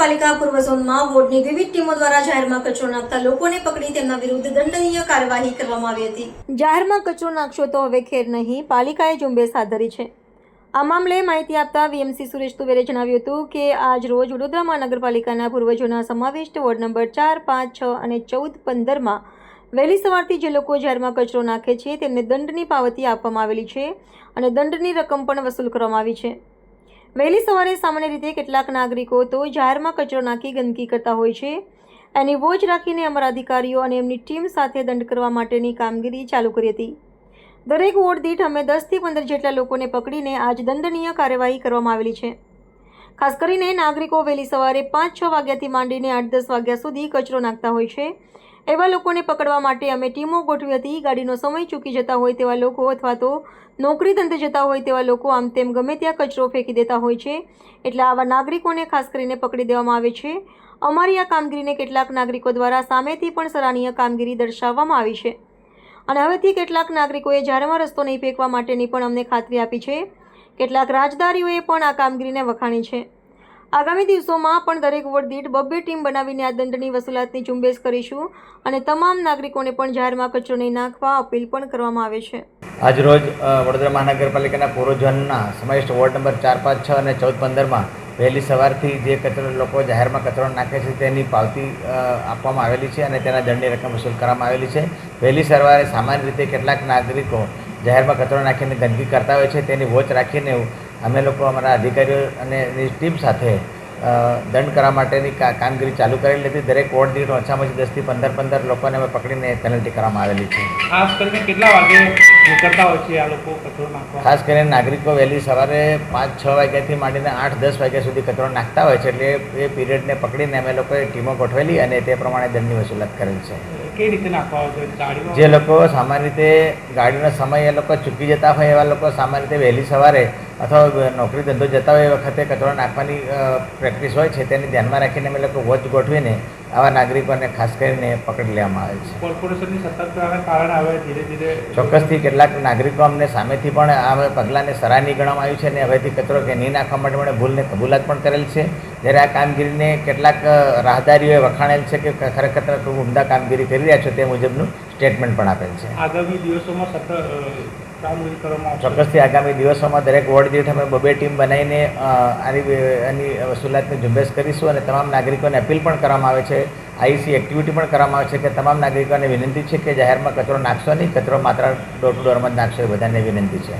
નગરપાલિકા પૂર્વ ઝોનમાં વોર્ડની વિવિધ ટીમો દ્વારા જાહેરમાં કચરો નાખતા લોકોને પકડી તેમના વિરુદ્ધ દંડનીય કાર્યવાહી કરવામાં આવી હતી. જાહેરમાં કચરો નાખશો તો હવે ખેર નહીં, પાલિકાએ ઝુંબેશ હાથ ધરી છે. આ મામલે માહિતી આપતા વીએમસી સુરેશ તુવેરે જણાવ્યું હતું કે આજ રોજ વડોદરા મહાનગરપાલિકાના પૂર્વ ઝોનના સમાવિષ્ટ વોર્ડ નંબર 4, 5, 6 અને 14, 15માં વહેલી સવારથી જે લોકો જાહેરમાં કચરો નાખે છે તેમને દંડની પાવતી આપવામાં આવેલી છે અને દંડની રકમ પણ વસૂલ કરવામાં આવી છે. વહેલી સવારે સામાન્ય રીતે કેટલાક નાગરિકો તો જાહેરમાં કચરો નાખી ગંદકી કરતા હોય છે. એની વોચ રાખીને અમારા અધિકારીઓ અને એમની ટીમ સાથે દંડ કરવા માટેની કામગીરી ચાલુ કરી હતી. દરેક વોર્ડ દીઠ અમે 10થી 15 જેટલા લોકોને પકડીને આજ દંડનીય કાર્યવાહી કરવામાં આવેલી છે. ખાસ કરીને નાગરિકો વહેલી સવારે 5-6 વાગ્યાથી માંડીને 8-10 વાગ્યા સુધી કચરો નાખતા હોય છે. એવા લોકોને પકડવા માટે અમે ટીમો ગોઠવી હતી. ગાડીનો સમય ચૂકી જતા હોય તેવા લોકો અથવા તો નોકરી ધંધે જતા હોય તેવા લોકો આમ તેમ ગમે ત્યાં કચરો ફેંકી દેતા હોય છે. એટલે આવા નાગરિકોને ખાસ કરીને પકડી દેવામાં આવે છે. અમારી આ કામગીરીને કેટલાક નાગરિકો દ્વારા સામેથી પણ સરાહનીય કામગીરી દર્શાવવામાં આવી છે અને હવેથી કેટલાક નાગરિકોએ જાહેરમાં રસ્તો નહીં ફેંકવા માટેની પણ અમને ખાતરી આપી છે. કેટલાક રાજદારીઓએ પણ આ કામગીરીને વખાણી છે. આગામી દિવસોમાં પણ દરેક વોર્ડ દીઠ 2 ટીમ બનાવીને આ દંડની વસૂલાતની ઝુંબેશ કરીશું અને તમામ નાગરિકોને પણ જાહેરમાં કચરો નહીં નાખવા અપીલ પણ કરવામાં આવે છે. આજરોજ વડોદરા મહાનગરપાલિકાના પૂર્વ ઝોનના સમાવિષ્ટ વોર્ડ નંબર 4, 5, 6 અને 14, 15માં વહેલી સવારથી જે કચરો લોકો જાહેરમાં કચરો નાખે છે તેની પાવતી આપવામાં આવેલી છે અને તેના દંડની રકમ વસૂલ કરવામાં આવેલી છે. વહેલી સવારે સામાન્ય રીતે કેટલાક નાગરિકો જાહેરમાં કચરો નાખીને ગંદકી કરતા હોય છે. તેની વોચ રાખીને અમે લોકો અમારા અધિકારીઓ અને એની ટીમ સાથે દંડ કરવા માટેની કામગીરી ચાલુ કરેલી હતી. દરેક વોર્ડ દીઠ ઓછામાં ઓછી 10થી 15 લોકોને અમે પકડીને પેનલ્ટી કરવામાં આવેલી છે. ખાસ કરીને કેટલા વાગે નીકળતા હોય છે આ લોકો કચરો નાખવા? ખાસ કરીને નાગરિકો વહેલી સવારે 5-6 વાગ્યાથી માંડીને 8-10 વાગ્યા સુધી કચરો નાખતા હોય છે. એટલે એ પીરિયડને પકડીને અમે લોકોએ ટીમો ગોઠવેલી અને તે પ્રમાણે દંડની વસૂલાત કરેલ છે. કઈ રીતે નાખવા આવે છે ગાડીમાં? જે લોકો સામાન્ય રીતે ગાડીનો સમય એ લોકો ચૂકી જતા હોય એવા લોકો સામાન્ય રીતે વહેલી સવારે અથવા નોકરી ધંધો જતા હોય એ વખતે કચરો નાખવાની પ્રેક્ટિસ હોય છે. તેને ધ્યાનમાં રાખીને અમે લોકો વોચ ગોઠવીને આવા નાગરિકોને ખાસ કરીને પકડી લેવામાં આવે છે. કોર્પોરેશનની સતર્કતાના કારણે હવે ધીરે ધીરે ચોક્કસથી કેટલાક નાગરિકો અમને સામેથી પણ આ પગલાંને સરાહનીય ગણવામાં આવ્યું છે અને હવેથી કચરો કે નહીં નાખવા માટે મને ભૂલને કબૂલાત પણ કરેલ છે. જ્યારે આ કામગીરીને કેટલાક રાહદારીઓએ વખાણેલ છે કે ખરેખર તમે ખૂબ ઉમદા કામગીરી કરી રહ્યા છો તે મુજબનું સ્ટેટમેન્ટ પણ આપેલ છે. આગામી દિવસોમાં કામગીરી કરવામાં આવશે. ચોક્કસથી આગામી દિવસોમાં દરેક વોર્ડ દીઠ અમે 2 ટીમ બનાવીને આની વસૂલાતની ઝુંબેશ કરીશું અને તમામ નાગરિકોને અપીલ પણ કરવામાં આવે છે. આઈસી એક્ટિવિટી પણ કરવામાં આવે છે કે તમામ નાગરિકોને વિનંતી છે કે જાહેરમાં કચરો નાખશો નહીં, કચરો માત્ર ડોર ટુ ડોરમાં જ નાખશો એ બધાને વિનંતી છે.